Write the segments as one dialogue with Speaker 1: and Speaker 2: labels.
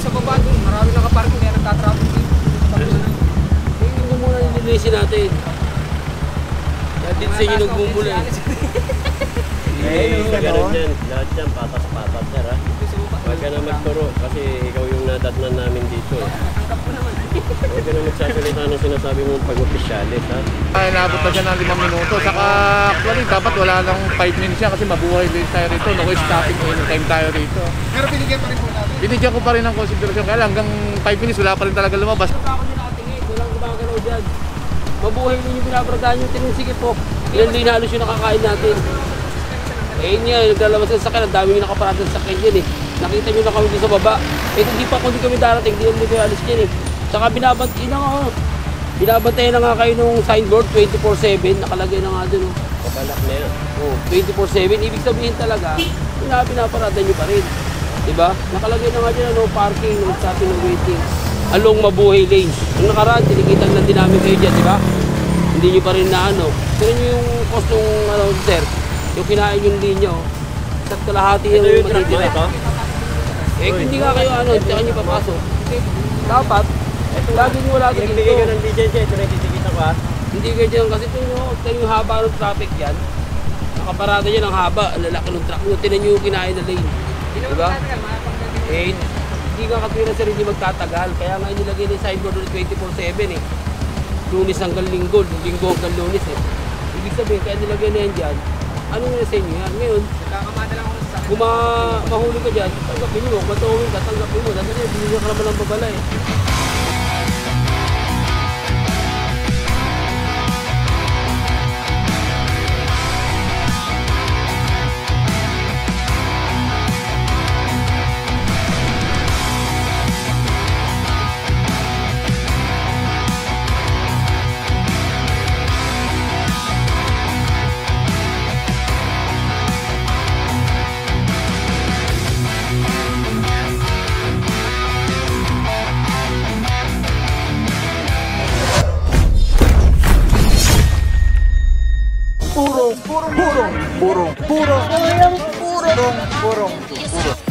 Speaker 1: sa baba doon, marami nakaparking kaya nagtatraffic dito.
Speaker 2: Tingnan mo muna nililisin natin. Yan din sa inyo nagmumula eh.
Speaker 3: Ganun yan. Lahat yan, patas-patas sir ha. Huwag ka na magturo kasi ikaw yung nadatnan namin dito eh. Huwag ka na magsasalita ng sinasabi mong pag-opisyalis ha.
Speaker 4: Ay, naabot na siya ng 5 minuto. Saka actually dapat wala lang 5 minutes siya kasi mabuhay din tayo rito. No stopping anytime tayo rito.
Speaker 1: Pero binigyan pa rin po natin.
Speaker 4: Binigyan ko pa rin ng konsiderasyon kaya lang hanggang 5 minutes wala pa rin talaga lumabas.
Speaker 2: Ako nyo nakatingin, walang gumagalaw dyan. Mabuhay din yung binabradahan yung tinusik po. Ilan din halos yung nakakain natin. Eh yun nga, naglalabas ng sakyan, ang dami yung nakaparada ng sakyan dyan eh. Nakita nyo na kami dito sa baba. Eh kung di pa kung di kami darating, di kami dito alis dyan eh. Saka binabantayan na nga ako. Binabantayan na nga kayo nung signboard 24/7, nakalagay na nga dun oh.
Speaker 3: Kabalak na yan.
Speaker 2: Oh, 24/7, ibig sabihin talaga, pinaparada nyo pa rin. Diba? Nakalagay na nga dyan, no parking, no stopping, no waiting. Along Mabuhay Lane. Nung nakaraan, tinikitan lang din namin kayo dyan, diba? Hindi nyo pa rin na ano. Pero nyo yung cost ng ano, sir, yung kinain yung linya, oh. Isa't kalahati yung matitira. Eh, kung hindi nga kayo ano, hindi ka nyo papasok. Dapat, lagi nyo wala dito.
Speaker 3: Nagbigay ka ng lisensya, ito na titikita ko ha.
Speaker 2: Hindi kayo dyan kasi ito yung haba ng traffic yan. Nakaparada dyan ang haba, ang lalaki ng truck nyo. Tinan nyo yung kinain na lane. Diba? Eh, hindi nga katwira sir, hindi magtatagal. Kaya nga nilagay na yung signboard ng 24/7 eh. Lunes hanggang linggo, linggo hanggang lunes eh. Ibig sabihin, kaya nilagay na yan dyan. Ano nga sa inyo yan? Ngayon,
Speaker 1: Nakakamada lang ako sa sakit.
Speaker 2: kung mahuli ka dyan, tanggapin mo. Kung matawin ka, tanggapin mo. Dahil hindi ka naman ng babala eh.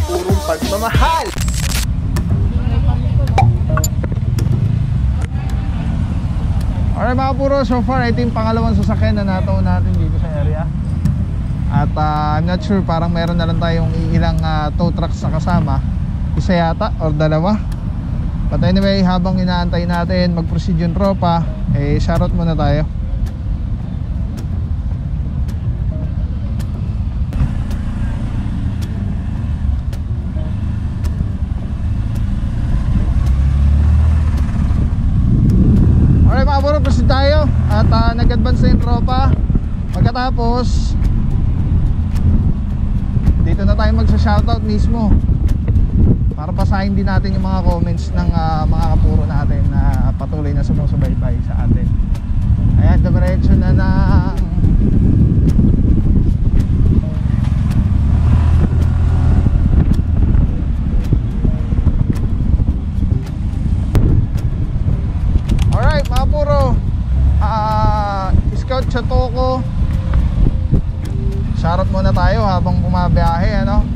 Speaker 4: Purong pagmamahal. Alright mga puro, so far ito yung pangalawang sasakyan na nataon natin dito sa area. At I'm not sure, parang meron na lang tayong ilang tow trucks na kasama. Isa yata or dalawa. But anyway, habang inaantay natin mag-proceed yung tropa, eh shoutout muna tayo. Alright mga puro, proceed tayo. At nag-advance na yung tropa. Pagkatapos dito na tayo magsa-shoutout mismo para basahin din natin yung mga comments ng mga kapuro natin na patuloy na sumusubaybay sa atin. Ayan, diretso na ng alright mga puro, Scout Chatoko, shoutout muna tayo habang bumabiyahe, ano?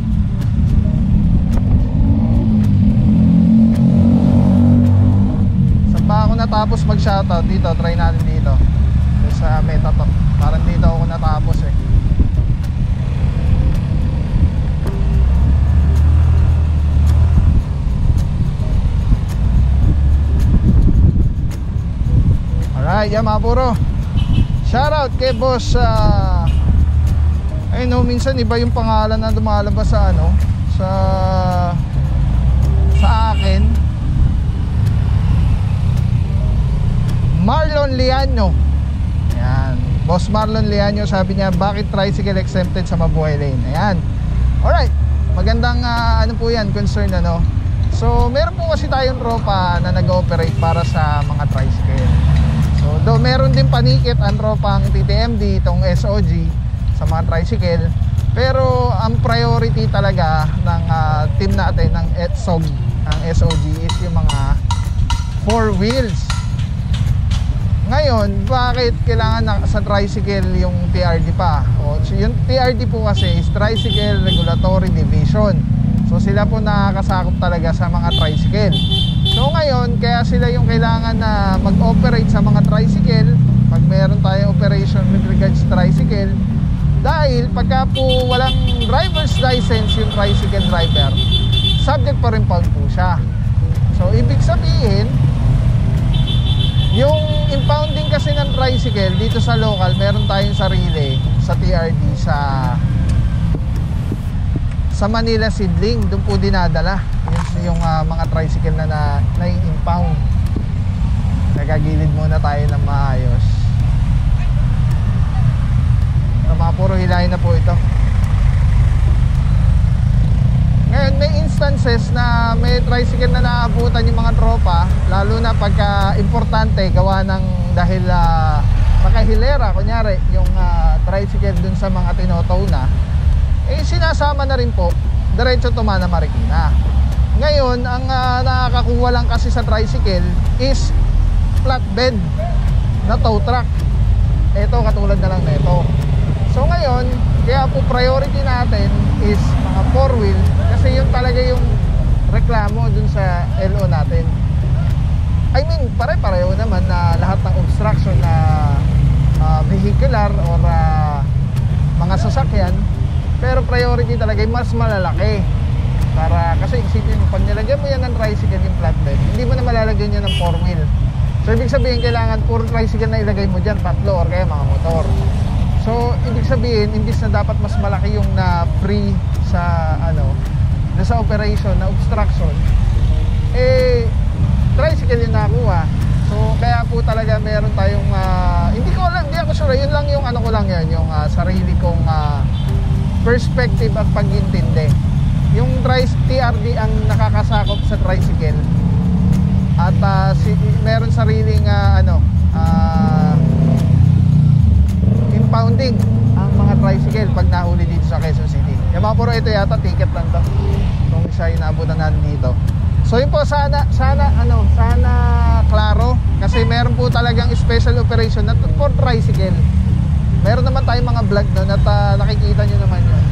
Speaker 4: Saan ba ako natapos mag-shoutout? Dito, try natin dito sa Metatalk. Parang dito ako natapos eh. Alright, yan mga puro, shoutout kay boss. Ay no, minsan iba yung pangalan na lumalabas sa ano, sa akin. Marlon Liano. Ayan, boss Marlon Liano, sabi niya bakit tricycle exempted sa Mabuhay Lane. Ayan. Alright, magandang ano po yan, concern ano. So meron po kasi tayong tropa na nag-ooperate para sa mga tricycle. So though meron din panikit ang tropang TTMD, itong SOG sa mga tricycle, pero ang priority talaga ng team natin ng ETSOG, ang SOG, is yung mga 4 wheels. Ngayon, bakit kailangan sa tricycle yung TRD pa? O, so yung TRD po kasi is Tricycle Regulatory Division. So sila po nakakasakop talaga sa mga tricycle. So ngayon, kaya sila yung kailangan na mag-operate sa mga tricycle pag meron tayong operation with regards to tricycle. Dahil pagka po walang driver's license yung tricycle driver, subject pa rin po siya. So ibig sabihin, yung impounding kasi ng tricycle dito sa local, meron tayong sarili sa TRD sa Manila Seedling. Doon po dinadala yung mga tricycle na impound. Nagagilid muna tayo ng maayos. Mga puro hilahin na po ito. Ngayon may instances na may tricycle na naabutan yung mga tropa, lalo na pagka importante gawa ng dahil nakahilera, kunyari yung tricycle dun sa mga tinotow na, eh sinasama na rin po diretso Tumana Marikina. Ngayon ang nakakakuha lang kasi sa tricycle is flatbed na tow truck. Ito katulad na lang nito. So ngayon, kaya po priority natin is mga 4-wheel kasi yun talaga yung reklamo dun sa LO natin. I mean, pare-pareho naman na lahat ng obstruction na vehicular or mga sasakyan, pero priority talaga yung mas malalaki. Para, kasi isipin mo, pag nilagyan mo yan ng tricycle yung flatbed, hindi mo na malalagyan yan ng 4-wheel. So ibig sabihin, kailangan puro tricycle na ilagay mo dyan, tatlo or kaya mga motor. So, ibig sabihin, imbis na dapat mas malaki yung na-free sa, sa operation, na obstruction, eh, tricycle yung nakuha. So, kaya po talaga meron tayong, hindi ako sure, yun lang yung ko lang yan, yung sarili kong perspective at pag-intindi. Yung TRD ang nakakasakop sa tricycle. At meron sariling, impounding ang mga tricycle pag nahuli dito sa Quezon City. Yung mga puro ito yata ticket lang to kung siya inaabutan natin dito. So yun po, sana klaro, kasi meron po talagang special operation na for tricycle. Meron naman tayong mga vlog doon at nakikita nyo naman yun.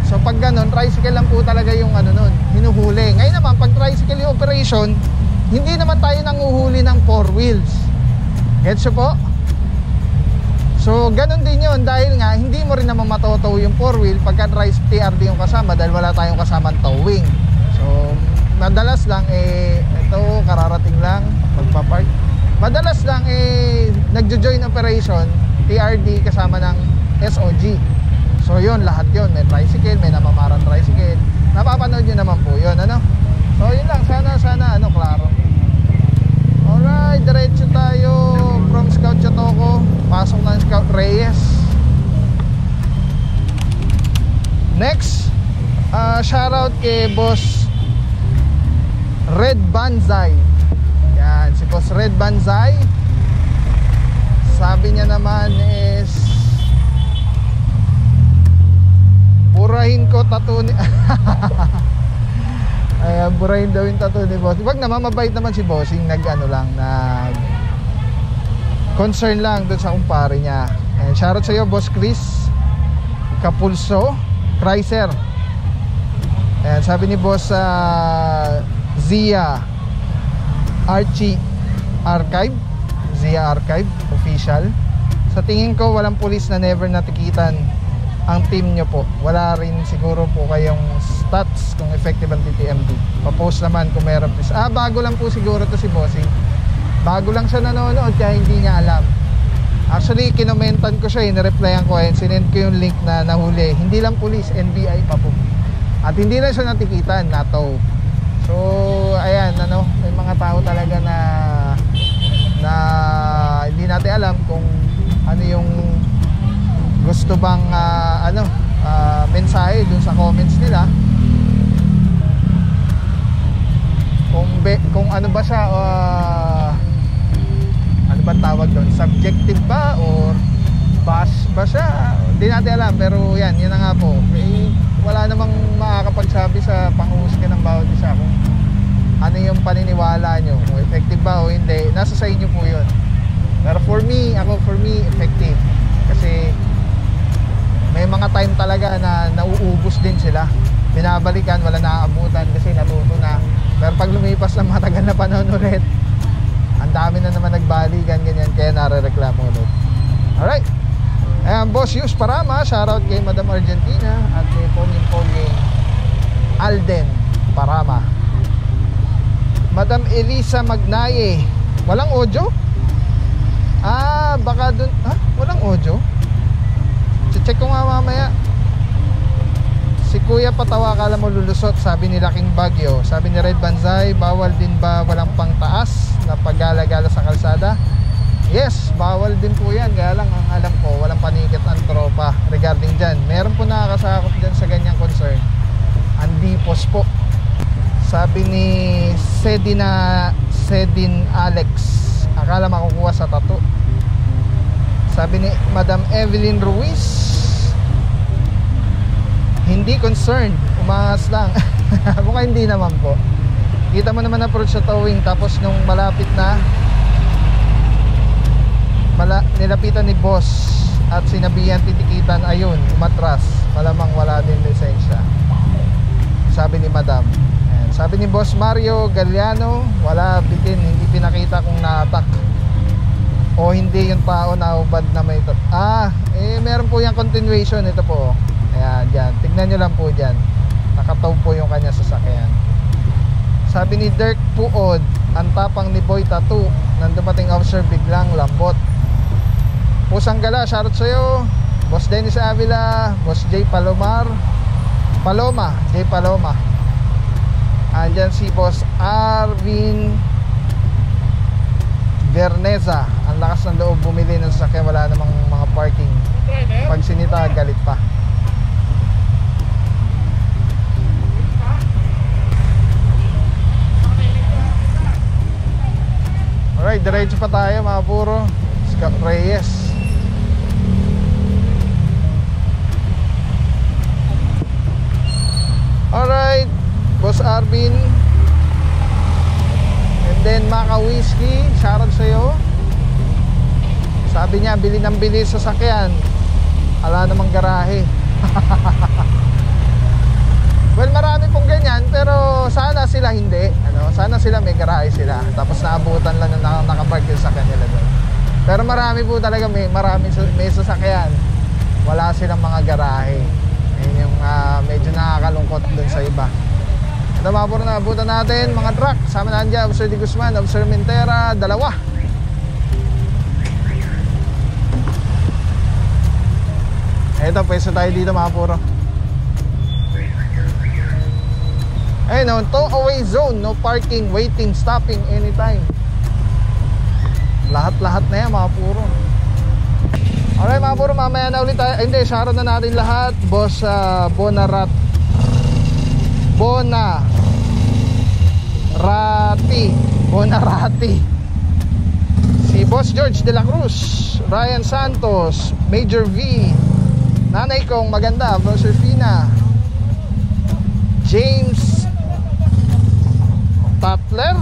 Speaker 4: So pag ganun, tricycle lang po talaga yung nun, hinuhuli. Ngayon naman, pag tricycle yung operation, hindi naman tayo nanguhuli ng 4 wheels. Gets nyo po? So ganun din yun, dahil nga hindi mo rin naman matotow yung 4-wheel pagka TRD yung kasama, dahil wala tayong kasamang towing. So madalas lang ito kararating lang magpa-park. Madalas lang nagjo-join operation TRD kasama ng SOG. So yun, lahat yun, may tricycle, may namamarang tricycle. Napapanood nyo naman po yun, So yun lang, sana klaro. Alright, diretso tayo from Scout Chatoco, pasok ng Scout Reyes. Next, shoutout kay Boss Red Banzai. Yan, si Boss Red Banzai. Sabi niya naman is, burahin ko tattoo ni ayan, burahin daw yung tattoo ni Bossing. Wag naman, mabait naman si Bossing. nag concern lang doon sa kumpare niya. And shoutout sa iyo, Boss Chris Capulso Pricer. And sabi ni Boss Zia Archie Archive, Zia Archive Official, sa tingin ko walang pulis na never natikitan ang team nyo po. Wala rin siguro po kayong stats kung effective ang TTMD. Pa-post naman kung meron please. Bago lang po siguro to si Bossing. Bago lang siya nanonood kaya hindi niya alam. Actually, kinomentan ko siya, nireplyan ko, sinend ko yung link na nahuli. Hindi lang police, NBI pa po. At hindi lang siya natikitan, NATO. So, ayan, may mga tao talaga na hindi natin alam kung ano yung gusto bang mensahe dun sa comments nila. Kung ano ba siya, ano ba tawag doon, subjective ba or bash ba siya, hindi natin alam. Pero yan na nga po, wala namang makakapagsabi sa panghusga ng bawat isa kung ano yung paniniwala nyo, kung effective ba o hindi. Nasa sa inyo po yun. Pero for me, effective. Kasi may mga time talaga na nauubos din sila. Binabalikan, wala naaabutan kasi natuto na. Pero pag lumipas ng matagal na panahon ulit, ang dami na naman nagbalikan, ganyan, kaya nare-reklamo ulit. Alright. Ayan, Boss Yus Parama, shoutout kay Madam Argentina at kay Poging Alden Parama. Madam Elisa Magnaye, walang audio? Baka dun, walang audio? Check ko nga mamaya. Si Kuya Patawa, akala mo lulusot, sabi ni Laking Bagyo. Sabi ni Red Banzai, bawal din ba walang pangtaas na paggala-gala sa kalsada? Yes, bawal din po yan. Kaya lang ang alam ko, walang panikit ang tropa regarding dyan. Meron po nakakasakop dyan sa ganyang concern. Andipos po. Sabi ni Sedin Alex, akala makukuha sa tattoo. Sabi ni Madam Evelyn Ruiz, hindi concerned, umangas lang. Mukhang hindi naman po. Kita mo naman approach sa towing, tapos nung malapit na nilapitan ni boss at sinabihan titikitan, ayun, umatras. Malamang wala din lisensya, sabi ni Madam. Ayan. Sabi ni Boss Mario Galliano, wala bitin, hindi pinakita kung na-attack o hindi yung tao na ubad na may meron po yung continuation. Ito po, ayan, dyan, tignan nyo lang po dyan, nakataw po yung kanya sasakyan. Sabi ni Dirk Puod, ang tapang ni Boy Tattoo, nang dumating officer biglang lambot. Pusang gala, shoutout sa'yo Boss Dennis Avila, Boss J Paloma, J Paloma. Andyan si Boss Arvin Verneza, ang lakas ng loob bumili ng sasakyan, wala namang mga parking. Pag sinita, galit pa. Alright, diretso pa tayo mga puro. Scott Reyes. Alright, Boss Arvin. And then Maka Whiskey, shoutout sa'yo. Sabi niya, bili ng bili sa sasakyan, ala namang garahe. Well, marami pong ganyan, pero sana sila hindi. Sana sila may garahe sila, tapos naabutan lang na nakapark yung sasakyan nila doon. Pero marami po talaga, may sasakyan, wala silang mga garahe. Ayun yung medyo nakakalungkot doon sa iba. Ito mga puro na abutan natin, mga truck. Sama na dyan, Officer Di Guzman, Officer Mintera, dalawa. Ito, pwesto tayo dito mga puro. Ayun, no, tow away zone, no parking, waiting, stopping anytime. Lahat-lahat na yan mga puro. Alright mga puro, mamaya na ulit tayo. Hindi, shoutout na natin lahat. Boss Bonarati, si Boss George De La Cruz, Ryan Santos, Major V, Nanay Kong Maganda, Brother Fina, James Tatler,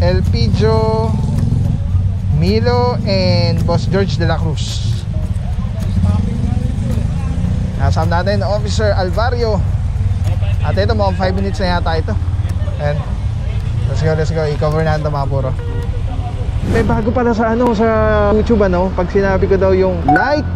Speaker 4: Elpidio Milo, and Boss George De La Cruz. Nasama natin Officer Alvario. At ito, mga 5 minutes na yata ito. And let's go, i-cover na ito mga puro. May bago pala sa sa YouTube, pag sinabi ko daw yung like,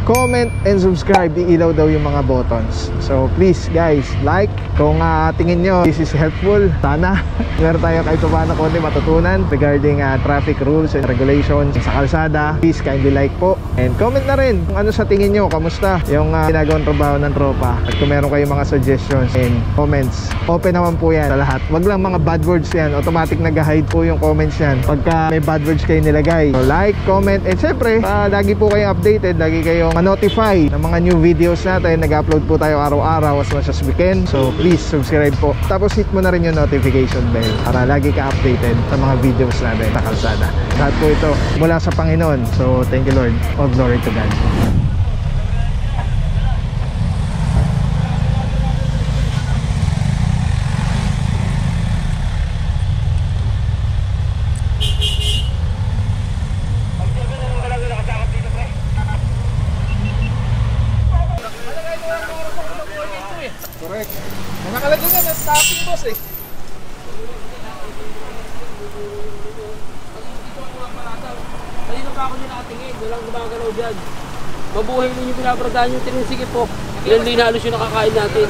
Speaker 4: comment, and subscribe, iilaw daw yung mga buttons. So please guys, like. Kung tingin nyo this is helpful, sana meron tayo kahit paano konti matutunan regarding traffic rules and regulations sa kalsada. Please kindly like po, and comment na rin kung ano sa tingin nyo, kamusta yung ginagawang trabaho ng tropa. At kung meron kayong mga suggestions and comments, open naman po yan sa lahat. Wag lang mga bad words yan, automatic nag-hide po yung comments yan pagka may bad words kayo nilagay. So like, comment, and syempre lagi po kayong updated, lagi kayong ma-notify ng mga new videos natin. Nag-upload po tayo araw-araw as much as we can. So please subscribe po, tapos hit mo na rin yung notification bell para lagi ka updated sa mga videos natin sa kalsada. Lahat po ito mula sa Panginoon. So thank you Lord, all glory to God. boss eh.
Speaker 2: Kanina pa ako nakatingin, walang gumagalaw dyan. Mabuhay ninyo pinaparadahan yung tinunsige po. Ilan din halos yung nakakain natin.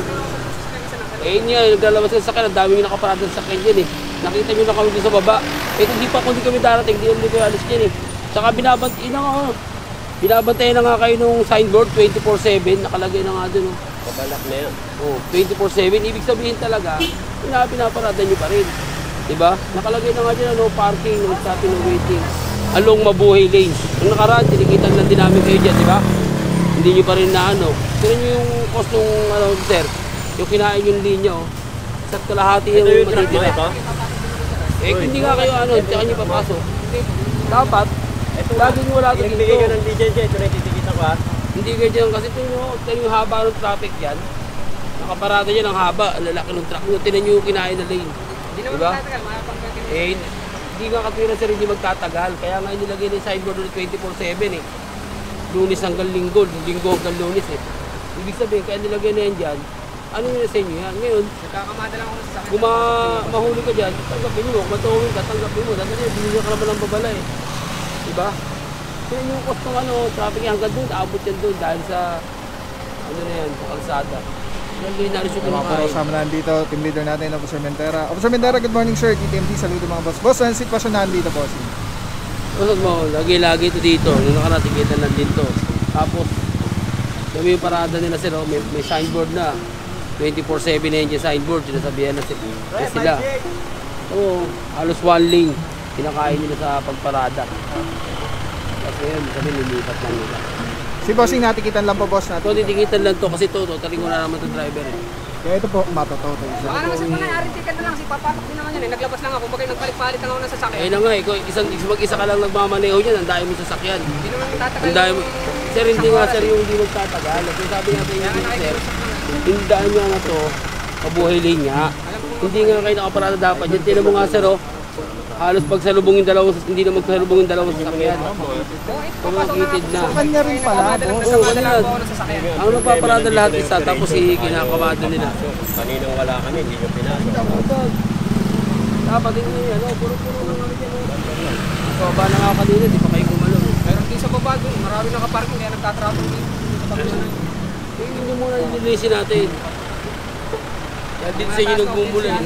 Speaker 2: Eh yun nga, naglalabas ng sakyan, ang dami yung nakaparada sa sakyan dyan eh. Nakita nyo na kami dito sa baba. Eh kung di pa kung di kami darating, di kami alis dyan eh. Tsaka binabantayan na nga kayo nung signboard 24/7, nakalagay na nga dun.
Speaker 3: Pabalak na yan.
Speaker 2: Oh, 24/7, ibig sabihin talaga, pinaparada nyo pa rin. Diba? Nakalagay na nga dyan, no parking, no stopping, no waiting. Along Mabuhay Lane. Nung nakaraan, tinikitan lang din namin kayo dyan, diba? Hindi nyo pa rin na ano. Tignan nyo yung cost ng sir, yung kinain yung linya, oh. Isa't kalahati yung
Speaker 3: Ito yung truck mo
Speaker 2: matitira.
Speaker 3: ito?
Speaker 2: Eh, kung hindi nga kayo tsaka nyo papasok. Dapat, laging wala ito
Speaker 3: Nagbigay ka
Speaker 2: dito.
Speaker 3: ng lisensya, ito na ititikita ko ha.
Speaker 2: Hindi kayo dyan kasi ito yung haba ng traffic dyan. Nakaparada dyan ang haba, ang lalaki ng truck nyo. Tinan nyo yung kinain na lane.
Speaker 1: Hindi naman
Speaker 2: Diba?
Speaker 1: magtatagal, makapang
Speaker 2: Eh, hindi nga katwira sir, hindi magtatagal. Kaya nga nilagay ng signboard ulit 24/7 eh. Lunes hanggang linggo, linggo hanggang lunes eh. Ibig sabihin, kaya nilagay na yan dyan, ano yun na sa inyo yan? Ngayon,
Speaker 1: Nagkakamada lang ako sa sakit.
Speaker 2: kung mahuli ka dyan, tanggapin mo. Kung matuwin ka, tanggapin mo. Dahil yan, binigyan ka naman ng babala eh. Diba? Kaya yung cost ng traffic hanggang doon, aabot yan doon dahil sa, ano na yan, sa kalsada. Nandun na rin siya
Speaker 4: Mga puro
Speaker 2: kumakain.
Speaker 4: kasama na nandito, team leader natin, Officer Mentera. Officer Mentera, good morning sir. TTMT, saludo mga boss. Boss, ano sitwasyon na nandito boss?
Speaker 2: Usad mo, lagi-lagi ito dito. Nung nakarating kita lang dito. Tapos, sabi yung parada nila sila, may signboard na. 24/7 na yun yung signboard. Sinasabihan na sila. Oo, halos one lane. Kinakain nila sa pagparada. Tapos ngayon, sabi nilipat lang nila.
Speaker 4: Si bossing natikitan lang po boss natin.
Speaker 2: Ito, titikitan lang to kasi ito, talingo na naman itong driver eh.
Speaker 4: Kaya ito po, matototo.
Speaker 1: Baka naman sa mga aritikan na lang, si papatok din naman yan eh. Naglabas lang ako, bagay nagpalit-palit lang ako ng sasakyan.
Speaker 2: Ayun na nga, ikaw, mag-isa ka lang nagmamaneho dyan, ang dami mo sasakyan.
Speaker 1: Hindi naman tatagal.
Speaker 2: Ang dami mo. Sir, hindi nga sir yung hindi magtatagal. Kaya sabi natin yung sir, yung daan nyo na to, Mabuhay Lane nga. Hindi nga kayo nakaparada dapat. Yan, tinan mo nga sir, oh. Halos pagsalubong yung dalawang, hindi na magsalubong yung dalawang sasakyan. Kumakitid na.
Speaker 4: Sa kanya rin pala boss.
Speaker 2: Oo, wala yan. Ang nagpaparada lahat isa, tapos kinakamada nila.
Speaker 3: Kaninang wala kami, hindi nyo pinasok.
Speaker 2: Dapat din nyo yan, puro-puro lang kami dyan. So, ba na nga kanina, di pa kayo gumalo.
Speaker 1: Pero hindi sa baba doon, marami nakaparking kaya nagtatrapong dito.
Speaker 2: Tingin nyo muna yung nilinisin natin. Dahil din sa inyo nagmumula.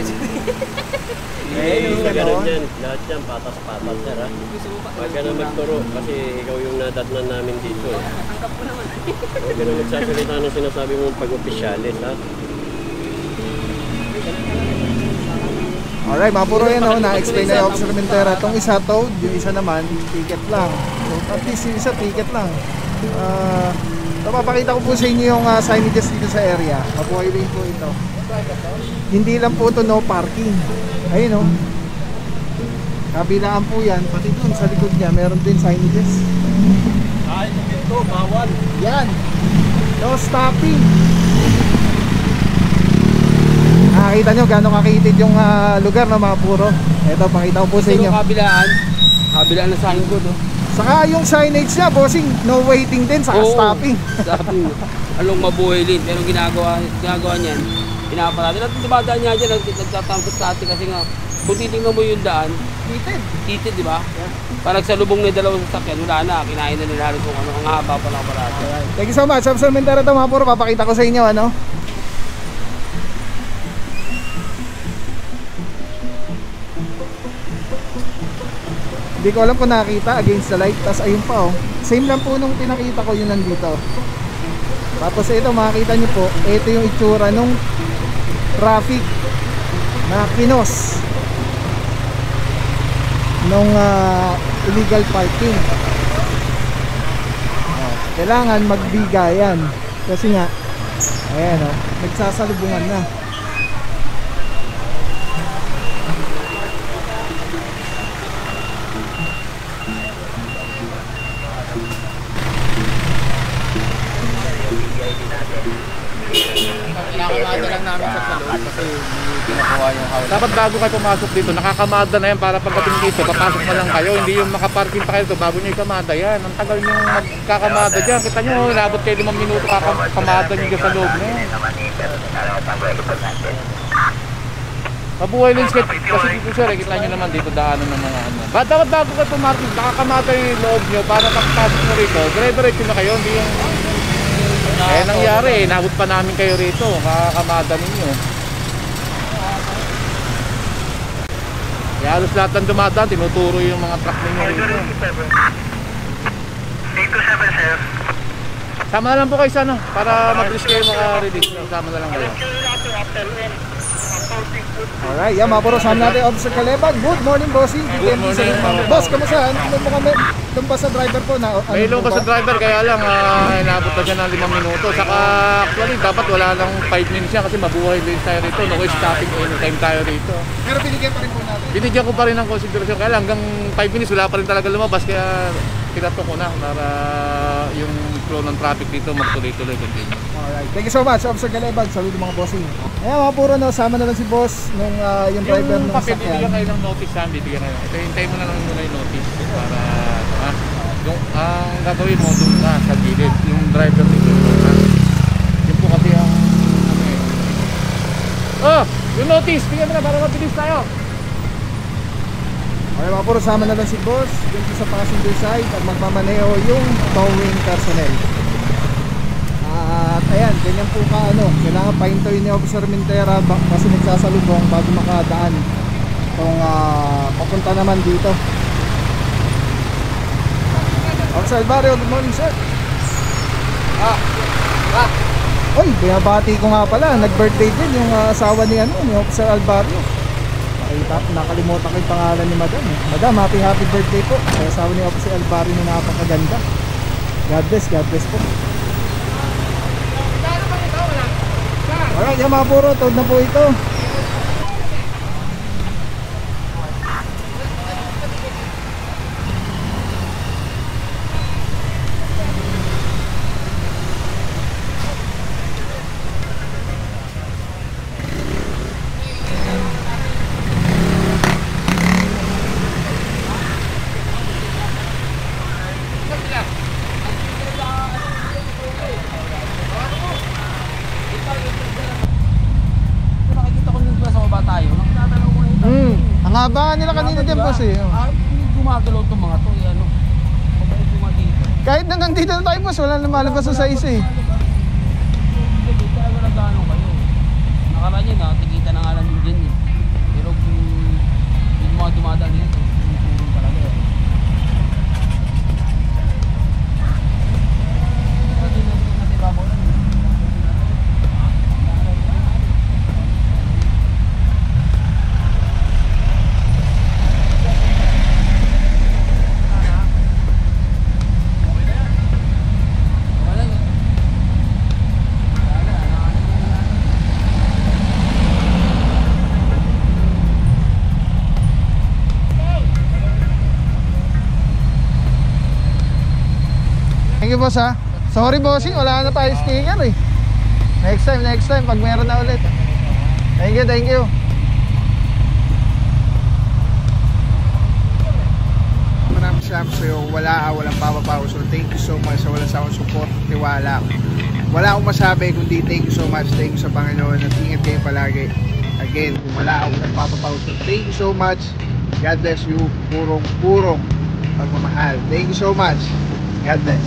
Speaker 3: Eh, ganun yan. Lahat yan, patas-patas sir ha. Huwag ka na magturo kasi ikaw yung nadatnan namin dito eh. Huwag ka na magsasalita ng sinasabi mong pag-opisyalis ha.
Speaker 4: Alright, mga puro yan na-explain na yung Officer Mentera. Itong isa towed, yung isa naman, ticket lang. So, at least yung isa ticket lang. Papakita ko po sa inyo yung signages dito sa area. Mabuhay Lane po ito. Hindi lang po ito no parking. Ayun o. Kabilaan po yan. Pati dun sa likod niya meron din signages.
Speaker 3: Kahit ito, bawal.
Speaker 4: Yan. No stopping. Nakakita nyo gano'ng kakitid yung lugar na mga puro. Ito, pakita ko po sa inyo.
Speaker 2: Kabilaan na signboard, oh.
Speaker 4: Saka yung signage niya, bossing, no waiting din, saka
Speaker 2: Oo,
Speaker 4: stopping.
Speaker 2: Stopping. Along Mabuhay Lane. Pero ginagawa niyan, pinaparada. At dumadaan niya dyan, nagtatampat sa atin kasi nga, kung titingnan mo yung daan, titid, di ba? Parang sa lubong na dalawang sasakyan, wala na, kinain na nila halos kung ano, ang haba pa lang parada.
Speaker 4: Thank you so much. Officer Mentera ito mga puro, papakita ko sa inyo, ano? Hindi ko alam kung nakita against the light. Tapos ayun pa oh. Same lang po nung pinakita ko yung nandito. Tapos ito makikita nyo po, ito yung itsura nung traffic na kinos nung illegal parking. Kailangan magbigayan kasi nga ayan oh, nagsasalubungan na.
Speaker 1: Nakakamada lang namin sa salon kasi kinukuha yung house.
Speaker 5: Dapat bago kayo pumasok dito, nakakamada na yan para pagdating dito, papasok na lang kayo. Hindi yung makaparking pa kayo dito bago nyo ikamada yan. Ang tagal nyo magkakamada dyan. Kita nyo, inabot kayo 5 minuto kakamada nyo dyan sa loob na yan. Mabuhay lane kasi dito sir, kita nyo naman dito daanan ng mga ano. Dapat bago ka tumarking, nakakamata yung loob nyo para pagpasok mo rito, dire-diretso na kayo, hindi yung... nangyari nabot pa namin kayo rito, kakakamata ninyo. Kaya halos lahat ng dumadaan, tinuturo yung mga truck ninyo rito.
Speaker 6: 827 sir.
Speaker 5: Sama na lang po kayo sa ano, para mabilis kayo maka-release. Sama na lang kayo.
Speaker 4: Alright, yan mga puro, sama natin Officer Calebag. Good morning, bossing.
Speaker 5: Good morning.
Speaker 4: Boss, kamusta? Ano mo kami? Lumpas sa driver po na?
Speaker 5: May lumpas sa driver, kaya lang inabot na siya ng 5 minuto. Saka actually dapat wala lang 5 minutes siya kasi mabuhay din tayo rito. No stopping anytime tayo rito.
Speaker 4: Pero binigyan pa rin po natin.
Speaker 5: Binigyan ko pa rin ng consideration, kaya lang hanggang 5 minutes wala pa rin talaga lumabas. Kaya pinatok ko na para yung flow ng traffic dito magtuloy-tuloy continue.
Speaker 4: Alright, thank you so much, Officer Calebag. Saludo mga bossing. Ayan mga puro, no, sama na lang si boss nung yung driver
Speaker 5: Yung
Speaker 4: nung
Speaker 5: papel, bibigyan
Speaker 4: sakyan.
Speaker 5: kayo ng notice ha, bibigyan kayo. Ito, hintayin mo na lang muna yung notice para, yung, ang gagawin mo doon na sa gilid, yung driver dito doon ha. Yun po kasi ang, yung notice, bigyan mo na para mabilis tayo.
Speaker 4: Okay mga puro, sama na lang si boss dito sa passenger side at magmamaneho yung towing personnel. At ayan, ganyan po ka ano, kailangan pahintoy ni Officer Mintera kasi nagsasalubong bago makadaan kung papunta naman dito. Officer Alvario, good morning sir. Uy, binabati ko nga pala, nag-birthday din yung asawa ni Officer Alvario. Nakalimutan ko yung pangalan ni Madam. Madam, happy birthday po. Sa asawa ni Officer Alvario na napakaganda. God bless po. Alright, yung mga puro, toad na po ito. Ang haba nila kanina dyan boss eh.
Speaker 2: Gumagalaw itong mga to, ano.
Speaker 4: Kahit hanggang dito na tayo boss, wala na malabas sa size eh.
Speaker 2: Kaya wala gano'n kayo. Nakaraan yun, tikita na nga lang yun dyan eh. Pero kung yung mga dumadaan dito, tulong talaga eh.
Speaker 4: Thank you boss ha. Sorry bossing, wala na tayo sticker eh. Next time pag meron na ulit. Thank you. Maraming salamat sa'yo. Walang papapaw. So thank you so much sa walang sawang support, tiwala. Wala akong masabi kundi thank you so much. Thank you sa Panginoon at ingat kayo palagi. Again, kung wala akong nagpapapaw. So thank you so much. God bless you. Purong pagmamahal. Thank you so much. God bless.